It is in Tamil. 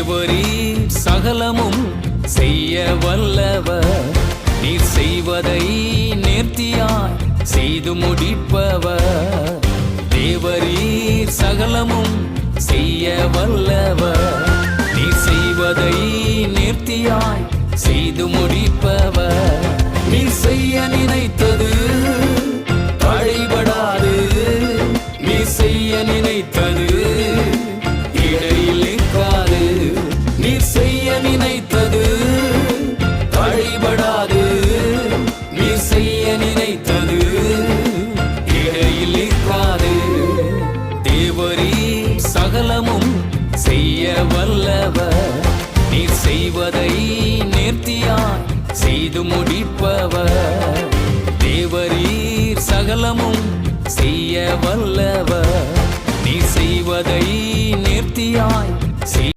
தேவரீர் சகலமும் செய்ய வல்லவர், நீர் செய்வதை நேர்த்தியாய் செய்து முடிப்பவர். தேவரீர் சகலமும் செய்ய வல்லவர், நீர் செய்வதை நேர்த்தியாய் செய்து முடிப்பவர். நீர் செய்ய நினைத்தது தடைபடாது, நீர் செய்ய நினைத்தது இடையில் நிற்காது. நீர் செய்ய நினைத்தது தடைபடாது, நீர் செய்ய நினைத்தது இடையில் நிற்காது. தேவரீர் சகலமும் செய்ய வல்லவர், நீர் செய்வதை நேர்த்தியாய் செய்து முடிப்பவர். தேவரீர் சகலமும் செய்ய வல்லவர், நீர் செய்வதை நேர்த்தியாய்